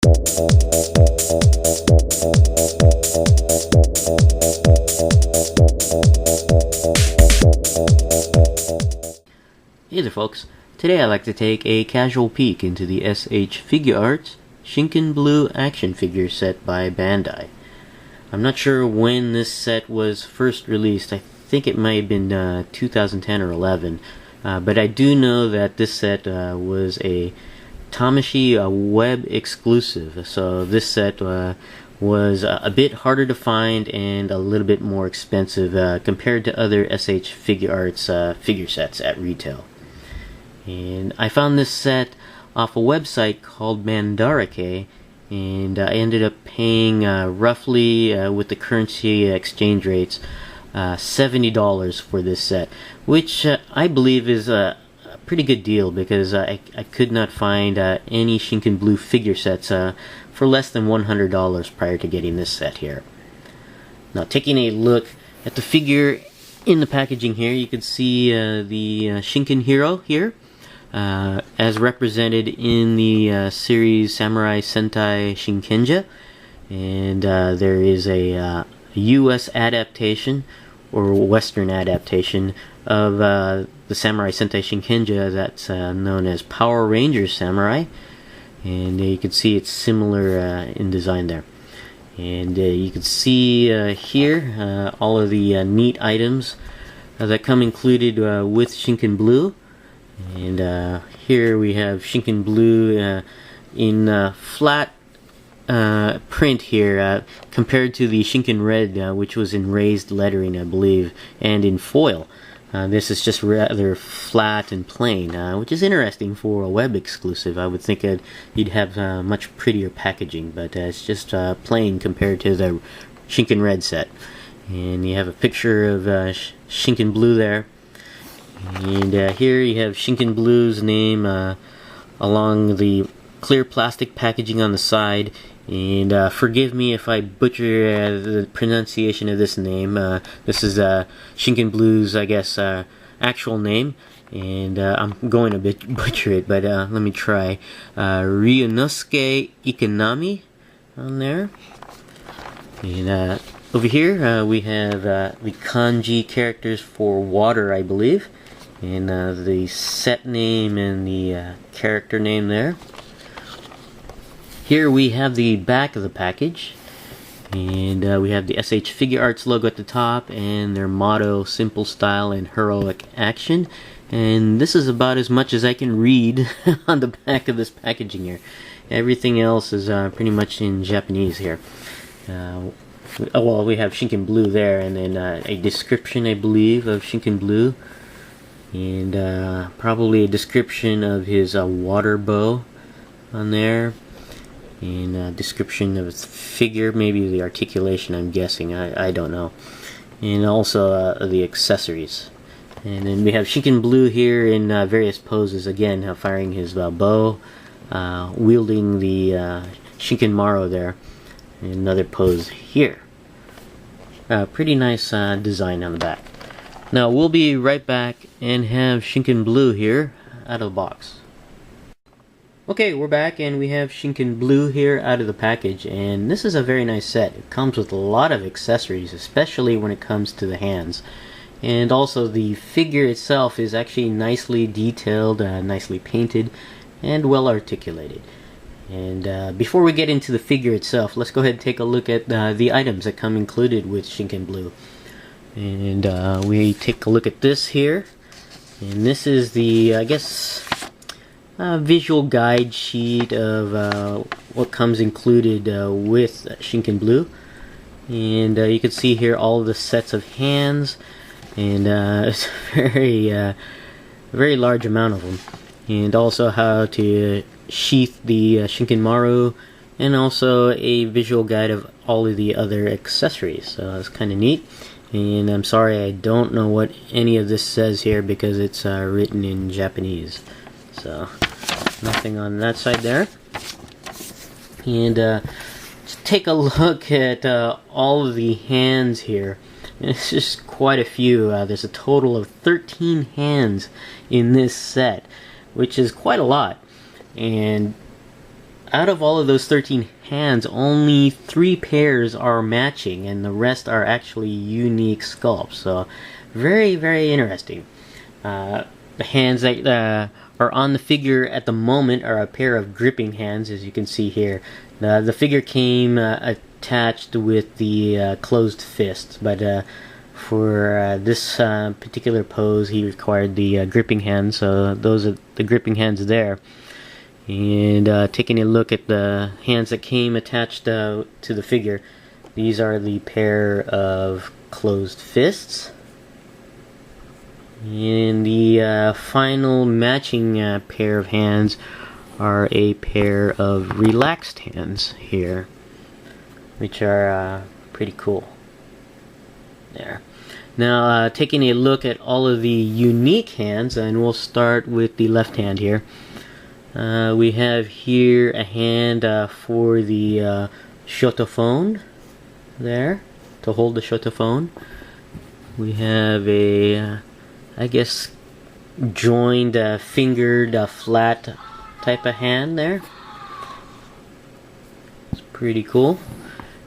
Hey there folks, today I'd like to take a casual peek into the S.H.Figuarts Shinken Blue action figure set by Bandai. I'm not sure when this set was first released. I think it might have been 2010 or 11, but I do know that this set was a Tamashii web exclusive, so this set was a bit harder to find and a little bit more expensive compared to other S.H.Figuarts figure sets at retail. And I found this set off a website called Mandarake, and I ended up paying roughly, with the currency exchange rates, $70 for this set, which I believe is a pretty good deal because I could not find any Shinken Blue figure sets for less than $100 prior to getting this set here. Now, taking a look at the figure in the packaging here, you can see the Shinken hero here, as represented in the series Samurai Sentai Shinkenja, and there is a US adaptation or Western adaptation of the Samurai Sentai Shinkenja that's known as Power Rangers Samurai, and you can see it's similar in design there. And you can see here all of the neat items that come included with Shinken Blue. And here we have Shinken Blue in flat print here, compared to the Shinken Red, which was in raised lettering, I believe, and in foil. This is just rather flat and plain, which is interesting for a web exclusive. I would think you'd have much prettier packaging, but it's just plain compared to the Shinken Red set. And you have a picture of Shinken Blue there. And here you have Shinken Blue's name along the clear plastic packaging on the side. And forgive me if I butcher the pronunciation of this name. This is Shinken Blue's, I guess, actual name. And I'm going to butcher it, but let me try. Ryunosuke Ikanami on there. And over here we have the kanji characters for water, I believe. And the set name and the character name there. Here we have the back of the package, and we have the S.H.Figuarts logo at the top and their motto, simple style and heroic action. And this is about as much as I can read on the back of this packaging here. Everything else is pretty much in Japanese here. Well, we have Shinken Blue there, and then a description, I believe, of Shinken Blue. And probably a description of his water bow on there. And a description of his figure, maybe the articulation, I'm guessing, I don't know. And also the accessories. And then we have Shinken Blue here in various poses, again, firing his bow, wielding the Shinken Maro there. And another pose here. Pretty nice design on the back. Now we'll be right back and have Shinken Blue here out of the box. Okay, we're back and we have Shinken Blue here out of the package, and this is a very nice set. It comes with a lot of accessories, especially when it comes to the hands. And also the figure itself is actually nicely detailed, nicely painted, and well articulated. And before we get into the figure itself, let's go ahead and take a look at the items that come included with Shinken Blue. And we take a look at this here, and this is the, I guess, visual guide sheet of what comes included with Shinken Blue. And you can see here all the sets of hands, and it's a very large amount of them. And also how to sheath the Shinken Maru, and also a visual guide of all of the other accessories. So it's kind of neat. And I'm sorry I don't know what any of this says here because it's written in Japanese. So nothing on that side there. And just take a look at all of the hands here. It's just quite a few. There's a total of 13 hands in this set, which is quite a lot. And out of all of those 13 hands, only 3 pairs are matching, and the rest are actually unique sculpts. So, very, very interesting. The hands that are on the figure at the moment are a pair of gripping hands, as you can see here. The figure came attached with the closed fists, but for this particular pose, he required the gripping hands. So those are the gripping hands there. And taking a look at the hands that came attached to the figure, these are the pair of closed fists. And the final matching pair of hands are a pair of relaxed hands here, which are pretty cool. There. Now, taking a look at all of the unique hands, and we'll start with the left hand here. We have here a hand for the shotophone there, to hold the shotophone. We have a, I guess, joined, fingered, flat type of hand there. It's pretty cool.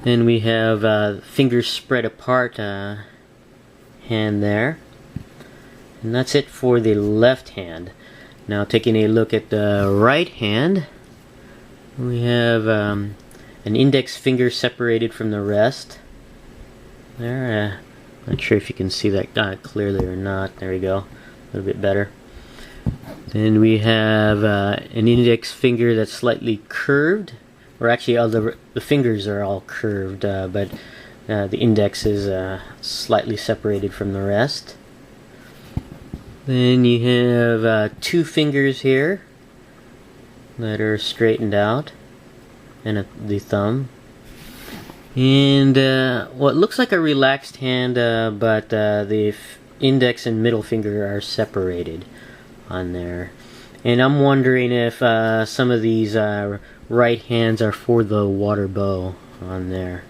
Then we have fingers spread apart hand there. And that's it for the left hand. Now taking a look at the right hand, we have an index finger separated from the rest. There, not sure if you can see that clearly or not. There we go, a little bit better. Then we have an index finger that's slightly curved, or actually all the fingers are all curved, but the index is slightly separated from the rest. Then you have 2 fingers here that are straightened out, and the thumb. And what looks like a relaxed hand, but the index and middle finger are separated on there. And I'm wondering if some of these right hands are for the water bow on there.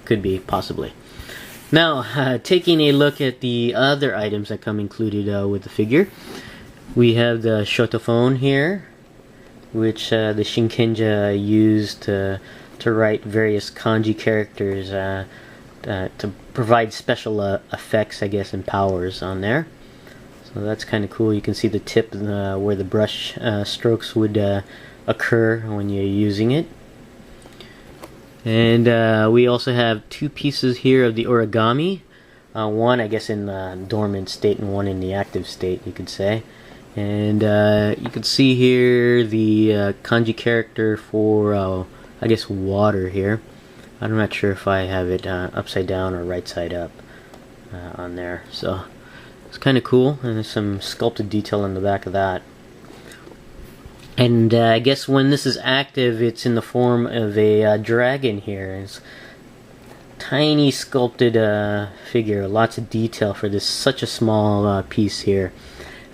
Could be, possibly. Now, taking a look at the other items that come included with the figure, we have the shotophone here, which the Shinkenja used to write various kanji characters to provide special effects, I guess, and powers on there. So that's kind of cool. You can see the tip where the brush strokes would occur when you're using it. And we also have 2 pieces here of the origami. One, I guess, in the dormant state and one in the active state, you could say. And you can see here the kanji character for, I guess, water here. I'm not sure if I have it upside down or right side up on there. So it's kind of cool, and there's some sculpted detail on the back of that. And I guess when this is active, it's in the form of a dragon here. It's tiny sculpted figure, lots of detail for this such a small piece here.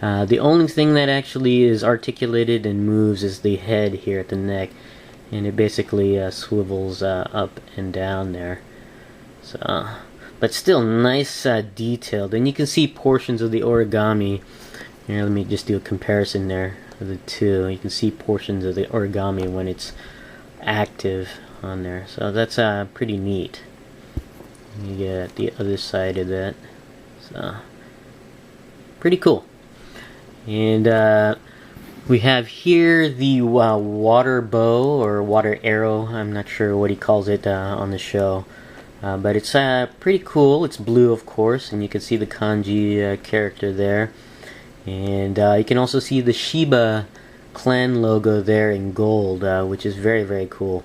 The only thing that actually is articulated and moves is the head here at the neck, and it basically swivels up and down there. So, but still nice detailed, and you can see portions of the origami. Here, let me just do a comparison there. The 2, you can see portions of the origami when it's active on there, so that's pretty neat. You get the other side of that, so pretty cool. And we have here the water bow or water arrow. I'm not sure what he calls it on the show, but it's pretty cool. It's blue, of course, and you can see the kanji character there. And you can also see the Shiba clan logo there in gold, which is very, very cool.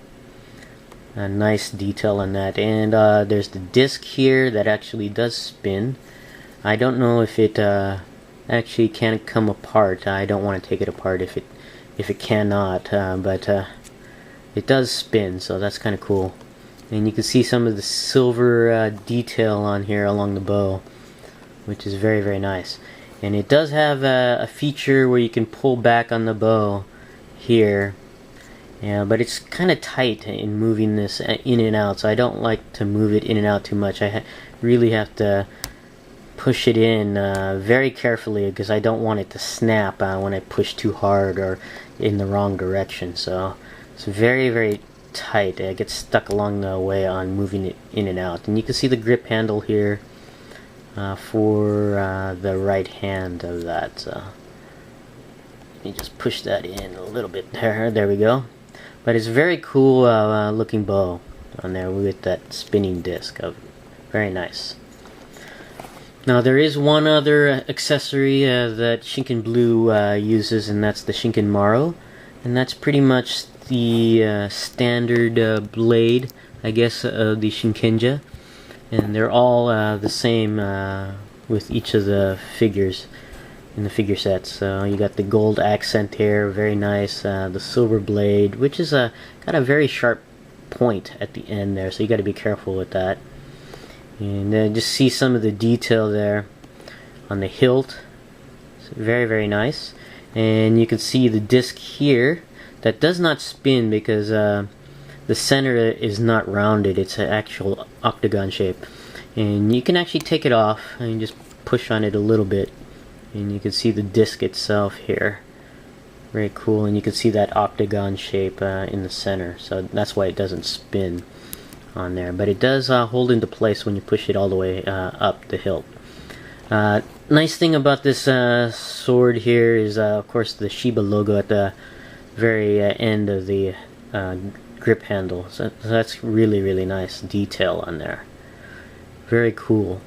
A nice detail on that. And there's the disc here that actually does spin. I don't know if it actually can come apart. I don't want to take it apart if it cannot, but it does spin, so that's kind of cool. And you can see some of the silver detail on here along the bow, which is very, very nice. And it does have a feature where you can pull back on the bow here. Yeah, but it's kind of tight in moving this in and out, so I don't like to move it in and out too much. I really have to push it in very carefully because I don't want it to snap when I push too hard or in the wrong direction. So It's very, very tight. It gets stuck along the way on moving it in and out. And you can see the grip handle here for the right hand of that. So let me just push that in a little bit there. There we go. But it's a very cool looking bow on there with that spinning disc. Very nice. Now there is one other accessory that Shinken Blue uses, and that's the Shinken Maro, and that's pretty much the standard blade, I guess, of the Shinkenja, and they're all the same with each of the figures in the figure sets. So you got the gold accent here, very nice. The silver blade, which is got a very sharp point at the end there, so you got to be careful with that. And just see some of the detail there on the hilt. It's very, very nice. And you can see the disc here that does not spin because the center is not rounded. It's an actual octagon shape. And you can actually take it off and just push on it a little bit, and you can see the disc itself here. Very cool. And you can see that octagon shape in the center, so that's why it doesn't spin on there, but it does hold into place when you push it all the way up the hilt. Nice thing about this sword here is of course the Shiba logo at the very end of the grip handle, so that's really, really nice detail on there. Very cool.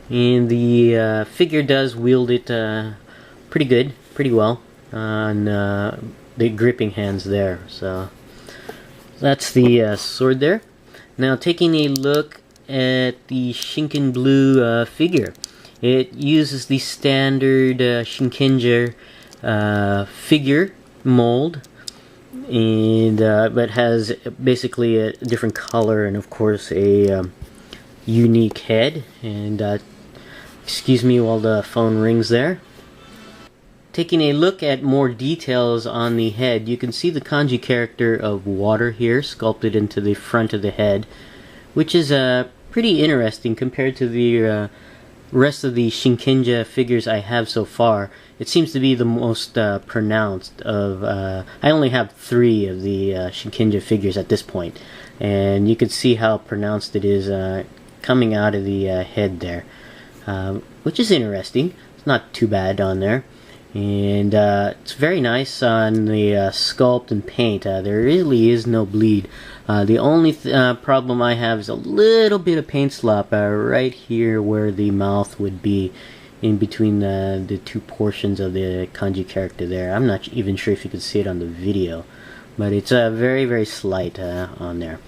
And the figure does wield it pretty good, pretty well on the gripping hands there. So that's the sword there. Now taking a look at the Shinken Blue figure, it uses the standard Shinkenja figure mold, and but has basically a different color and of course a unique head. And excuse me while the phone rings there. Taking a look at more details on the head, you can see the kanji character of water here sculpted into the front of the head, which is pretty interesting compared to the rest of the Shinkenja figures I have so far. It seems to be the most pronounced of... I only have 3 of the Shinkenja figures at this point, and you can see how pronounced it is coming out of the head there, which is interesting. It's not too bad on there. And it's very nice on the sculpt and paint. There really is no bleed. The only problem I have is a little bit of paint slop right here where the mouth would be, in between the 2 portions of the kanji character there. I'm not even sure if you can see it on the video, but it's very, very slight on there.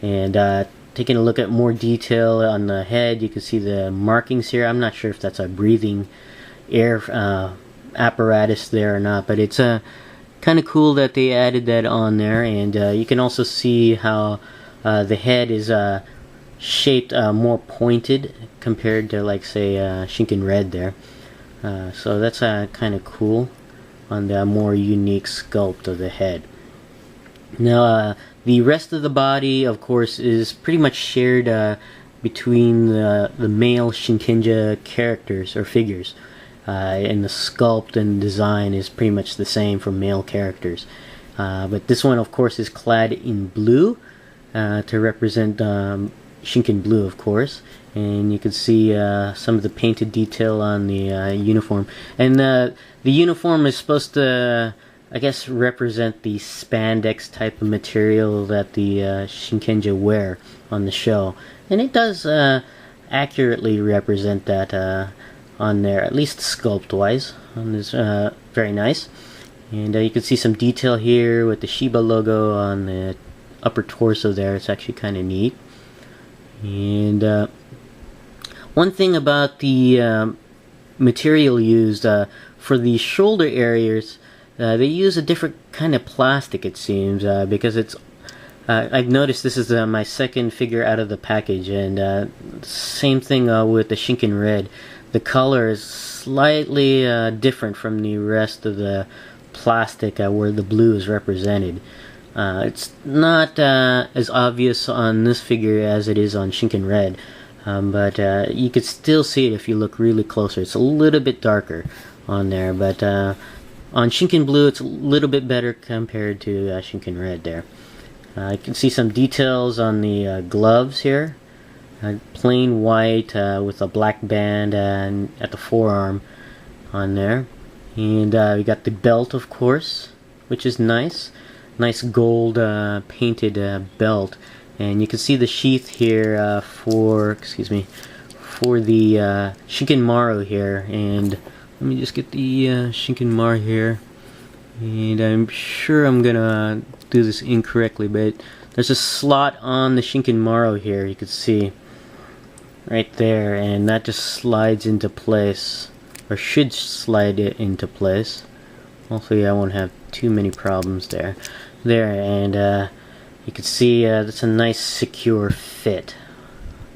And taking a look at more detail on the head, you can see the markings here. I'm not sure if that's a breathing air apparatus there or not, but it's kind of cool that they added that on there. And you can also see how the head is shaped more pointed compared to, like, say, Shinken Red there. So that's kind of cool on the more unique sculpt of the head. Now the rest of the body, of course, is pretty much shared between the male Shinkenja characters or figures. And the sculpt and design is pretty much the same for male characters. But this one, of course, is clad in blue to represent Shinken Blue, of course. And you can see some of the painted detail on the uniform. And the uniform is supposed to, I guess, represent the spandex type of material that the Shinkenja wear on the show. And it does accurately represent that on there, at least sculpt-wise. On this, very nice. And you can see some detail here with the Shiba logo on the upper torso there. It's actually kind of neat. And one thing about the material used for the shoulder areas, they use a different kind of plastic, it seems, because it's I've noticed this is my second figure out of the package, and same thing with the Shinken Red. The color is slightly different from the rest of the plastic where the blue is represented. It's not as obvious on this figure as it is on Shinken Red, but you could still see it if you look really closer. It's a little bit darker on there, but On Shinken Blue, it's a little bit better compared to Shinken Red there. You can see some details on the gloves here. Plain white with a black band at the forearm on there. And we got the belt, of course, which is nice. Nice gold painted belt. And you can see the sheath here for the Shinken Maru here. And let me just get the Shinken Maru here. And I'm sure I'm gonna do this incorrectly, but there's a slot on the Shinken Maru here, you can see right there, and that just slides into place, or should slide it into place. Hopefully I won't have too many problems there. And you can see that's a nice secure fit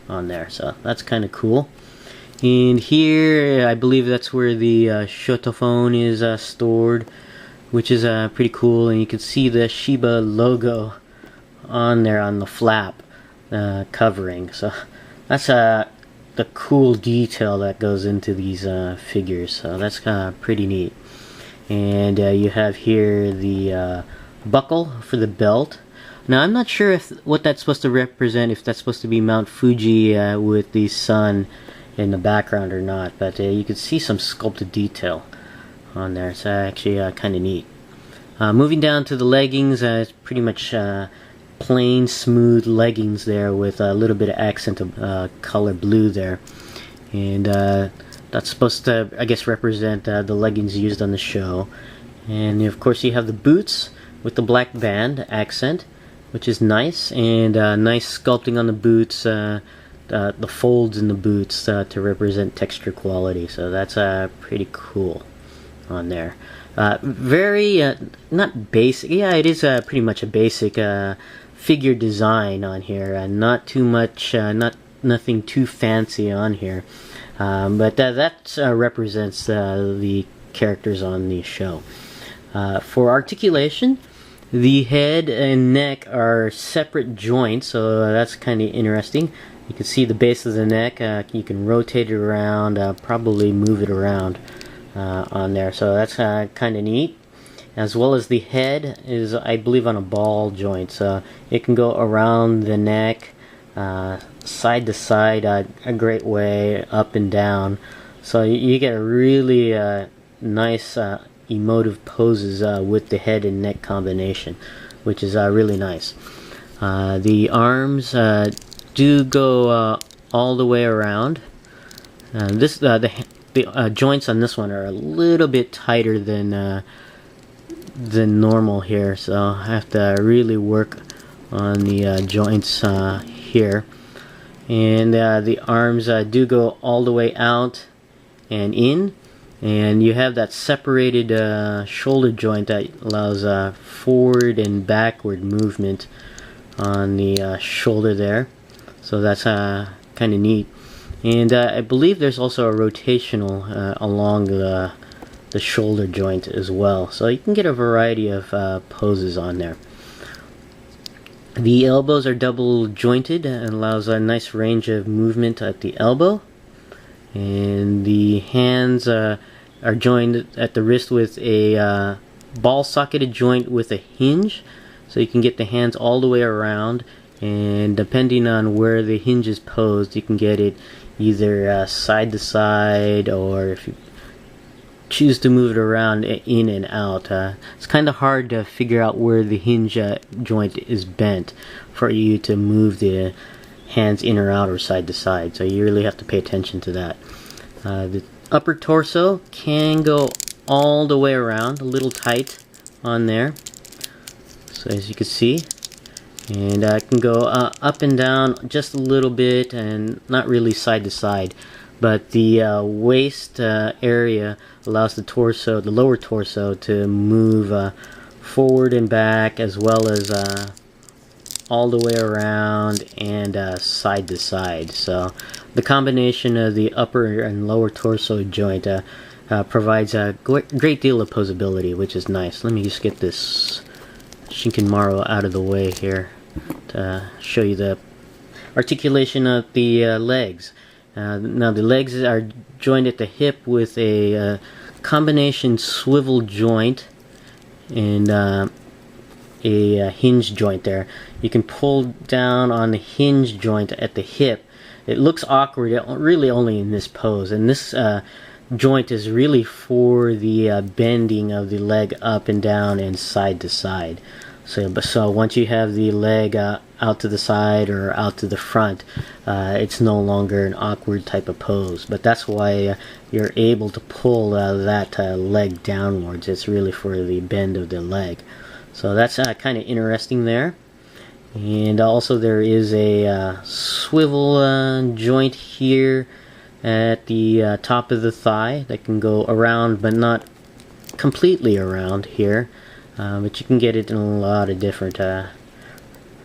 on there, so that's kind of cool. And here I believe that's where the shotophone is stored, which is pretty cool. And you can see the Shiba logo on there on the flap covering, so that's the cool detail that goes into these figures, so that's pretty neat. And you have here the buckle for the belt. Now I'm not sure what that's supposed to represent, if that's supposed to be Mount Fuji with the sun in the background or not, but you can see some sculpted detail on there. It's actually kind of neat. Moving down to the leggings, it's pretty much plain smooth leggings there with a little bit of accent of color blue there. And that's supposed to, I guess, represent the leggings used on the show. And of course you have the boots with the black band accent, which is nice, and nice sculpting on the boots, the folds in the boots to represent texture quality, so that's pretty cool on there. Very not basic, yeah, it is pretty much a basic figure design on here, not too much, nothing too fancy on here, but that represents the characters on the show. For articulation, the head and neck are separate joints, so that's kind of interesting. You can see the base of the neck, you can rotate it around, probably move it around on there, so that's kind of neat. As well as the head is, I believe, on a ball joint, so it can go around the neck, side to side, a great way, up and down, so you get a really nice emotive poses with the head and neck combination, which is really nice. The arms do go all the way around. The joints on this one are a little bit tighter than normal here, so I have to really work on the joints here. And the arms do go all the way out and in, and you have that separated shoulder joint that allows forward and backward movement on the shoulder there, so that's kind of neat. And I believe there's also a rotational along the shoulder joint as well, so you can get a variety of poses on there. The elbows are double jointed and allows a nice range of movement at the elbow. And the hands are joined at the wrist with a ball socketed joint with a hinge, so you can get the hands all the way around, and depending on where the hinge is posed, you can get it either side to side, or if you choose to move it around, in and out. It's kind of hard to figure out where the hinge joint is bent for you to move the hands in or out or side to side, so you really have to pay attention to that. The upper torso can go all the way around, a little tight on there, so as you can see, and I can go up and down just a little bit, and not really side to side, but the waist area allows the lower torso to move forward and back, as well as all the way around and side to side. So the combination of the upper and lower torso joint provides a great deal of posability, which is nice. Let me just get this Shinken Maru out of the way here to show you the articulation of the legs. Now the legs are joined at the hip with a combination swivel joint and a hinge joint there. You can pull down on the hinge joint at the hip. It looks awkward really only in this pose, and this joint is really for the bending of the leg up and down and side to side. So once you have the leg out to the side or out to the front, it's no longer an awkward type of pose. But that's why you're able to pull that leg downwards. It's really for the bend of the leg. So that's kind of interesting there. And also there is a swivel joint here at the top of the thigh that can go around, but not completely around here. But you can get it in a lot of different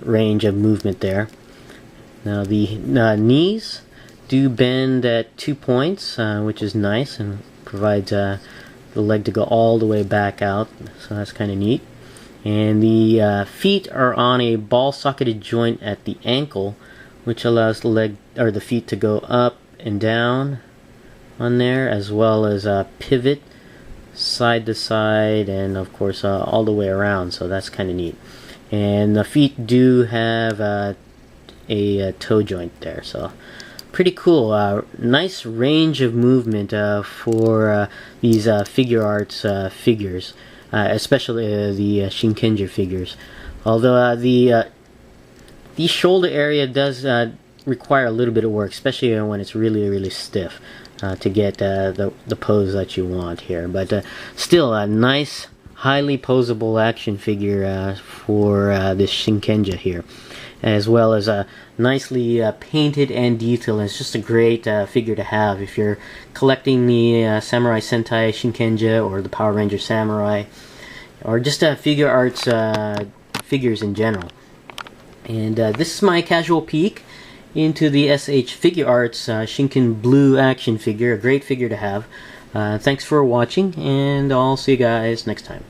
range of movement there. Now the knees do bend at 2 points, which is nice and provides the leg to go all the way back out, so that's kind of neat. And the feet are on a ball-socketed joint at the ankle, which allows the leg or the feet to go up and down on there, as well as pivot side to side, and of course all the way around. So that's kind of neat. And the feet do have a toe joint there, so pretty cool. Nice range of movement for these Figuarts figures, especially the Shinken figures. Although the shoulder area does require a little bit of work, especially when it's really stiff, to get the pose that you want here. But still a nice, highly posable action figure for this Shinken here, as well as nicely painted and detailed. It's just a great figure to have if you're collecting the Samurai Sentai Shinken or the Power Ranger Samurai, or just Figuarts figures in general. And this is my casual peek into the S.H.Figuarts Shinken Blue action figure. A great figure to have. Thanks for watching, and I'll see you guys next time.